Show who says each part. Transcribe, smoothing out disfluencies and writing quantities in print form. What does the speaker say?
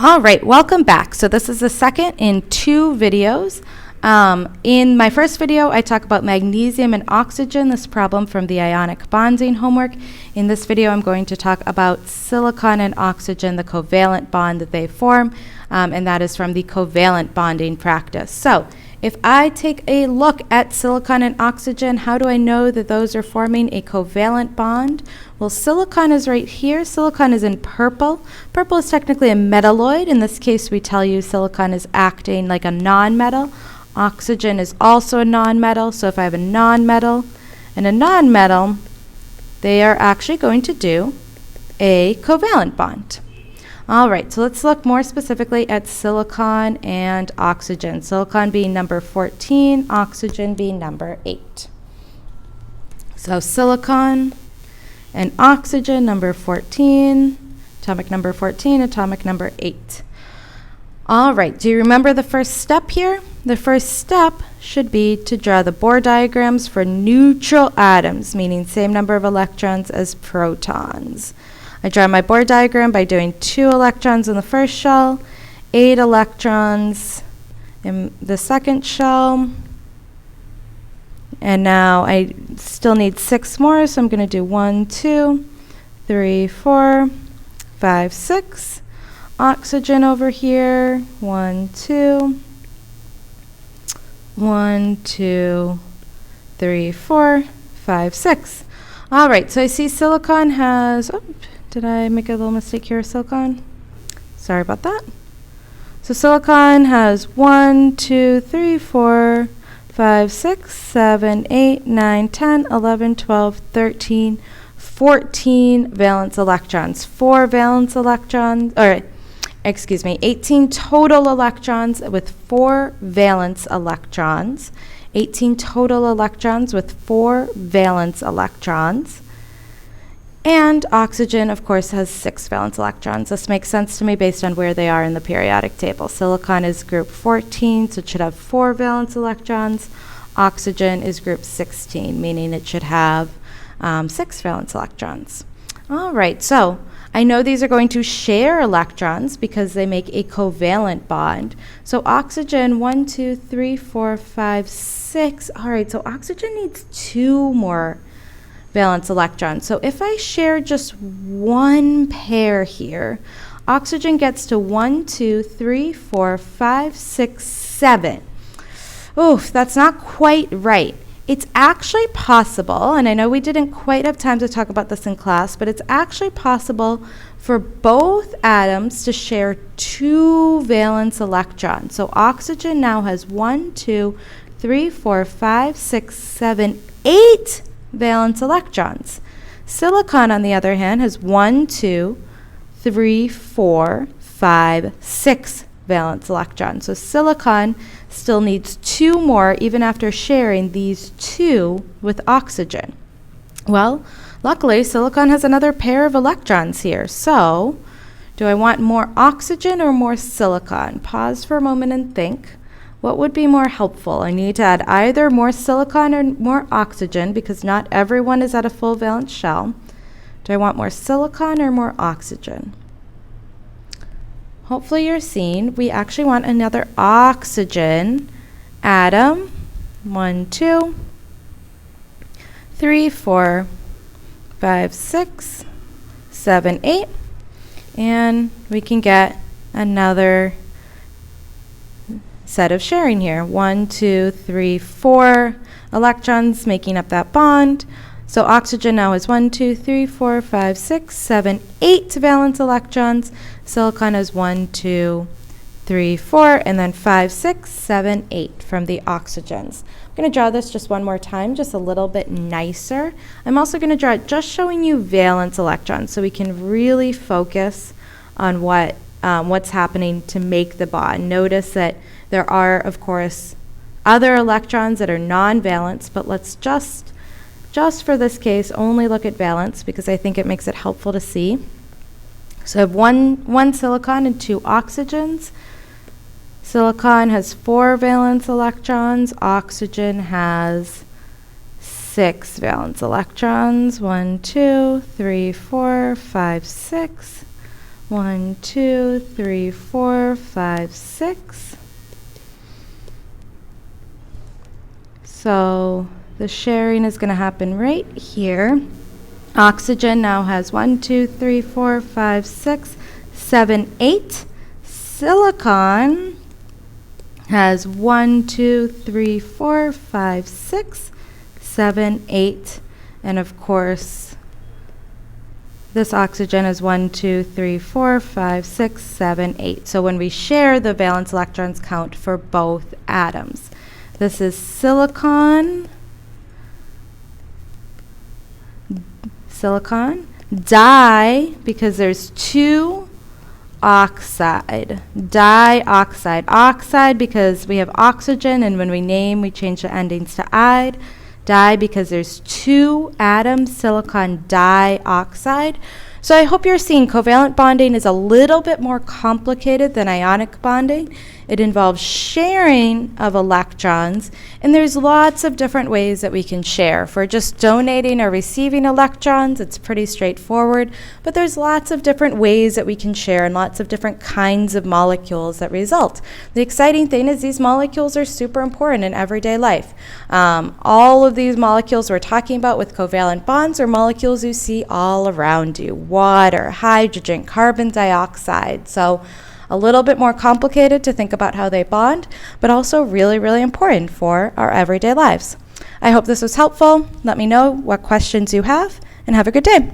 Speaker 1: All right, welcome back. So this is the second in two videos. In my first video, I talk about magnesium and oxygen, this problem from the ionic bonding homework. In this video, I'm going to talk about silicon and oxygen, the covalent bond that they form, and that is from the covalent bonding practice. So if I take a look at silicon and oxygen, how do I know that those are forming a covalent bond? Well, silicon is right here. Silicon is in purple. Purple is technically a metalloid. In this case, we tell you silicon is acting like a nonmetal. Oxygen is also a nonmetal. So if I have a nonmetal and a nonmetal, they are actually going to do a covalent bond. All right, so let's look more specifically at silicon and oxygen. Silicon being number 14, oxygen being number 8. So silicon and oxygen, number 14, atomic number 14, atomic number 8. All right, do you remember the first step here? The first step should be to draw the Bohr diagrams for neutral atoms, meaning same number of electrons as protons. I draw my Bohr diagram by doing 2 electrons in the first shell, 8 electrons in the second shell, and now I still need 6 more, so I'm going to do 1, 2, 3, 4, 5, 6. Oxygen over here, 1, 2, 1, 2, 3, 4, 5, 6. All right, so I see silicon has, did I make a little mistake here, silicon? Sorry about that. So silicon has 1, 2, 3, 4, 5, 6, 7, 8, 9, 10, 11, 12, 13, 14 valence electrons. 4 valence electrons, or excuse me, 18 total electrons with 4 valence electrons. 18 total electrons with 4 valence electrons. And oxygen, of course, has 6 valence electrons. This makes sense to me based on where they are in the periodic table. Silicon is group 14, so it should have 4 valence electrons. Oxygen is group 16, meaning it should have 6 valence electrons. All right, so I know these are going to share electrons because they make a covalent bond. So oxygen, 1, 2, 3, 4, 5, 6. All right, so oxygen needs 2 more valence electrons. So if I share just one pair here, oxygen gets to 1, 2, 3, 4, 5, 6, 7. Oof, that's not quite right. It's actually possible, and I know we didn't quite have time to talk about this in class, but it's actually possible for both atoms to share 2 valence electrons. So oxygen now has 1, 2, 3, 4, 5, 6, 7, 8 valence electrons. Silicon, on the other hand, has 1, 2, 3, 4, 5, 6 valence electrons. So silicon still needs 2 more even after sharing these 2 with oxygen. Well, luckily, silicon has another pair of electrons here. So do I want more oxygen or more silicon? Pause for a moment and think. What would be more helpful? I need to add either more silicon or more oxygen because not everyone is at a full valence shell. Do I want more silicon or more oxygen? Hopefully you're seeing we actually want another oxygen atom. 1, 2, 3, 4, 5, 6, 7, 8. And we can get another set of sharing here. 1, 2, 3, 4 electrons making up that bond. So oxygen now is 1, 2, 3, 4, 5, 6, 7, 8 valence electrons. Silicon is 1, 2, 3, 4, and then 5, 6, 7, 8 from the oxygens. I'm going to draw this just one more time, just a little bit nicer. I'm also going to draw it just showing you valence electrons so we can really focus on what's happening to make the bond. Notice that there are, of course, other electrons that are non-valence, but let's just for this case, only look at valence because I think it makes it helpful to see. So I have one silicon and 2 oxygens. Silicon has 4 valence electrons. Oxygen has 6 valence electrons. 1, 2, 3, 4, 5, 6. 1, 2, 3, 4, 5, 6. So the sharing is going to happen right here. Oxygen now has 1, 2, 3, 4, 5, 6, 7, 8. Silicon has 1, 2, 3, 4, 5, 6, 7, 8. And of course, this oxygen is 1, 2, 3, 4, 5, 6, 7, 8. So when we share, the valence electrons count for both atoms. This is silicon, di, because there's 2 oxide, dioxide, oxide because we have oxygen, and when we name, we change the endings to "ide." Di because there's 2 atoms, silicon dioxide. So I hope you're seeing covalent bonding is a little bit more complicated than ionic bonding. It involves sharing of electrons, and there's lots of different ways that we can share. For just donating or receiving electrons, it's pretty straightforward, but there's lots of different ways that we can share and lots of different kinds of molecules that result. The exciting thing is these molecules are super important in everyday life. All of these molecules we're talking about with covalent bonds are molecules you see all around you: water, hydrogen, carbon dioxide. So a little bit more complicated to think about how they bond, but also really, really important for our everyday lives. I hope this was helpful. Let me know what questions you have, and have a good day.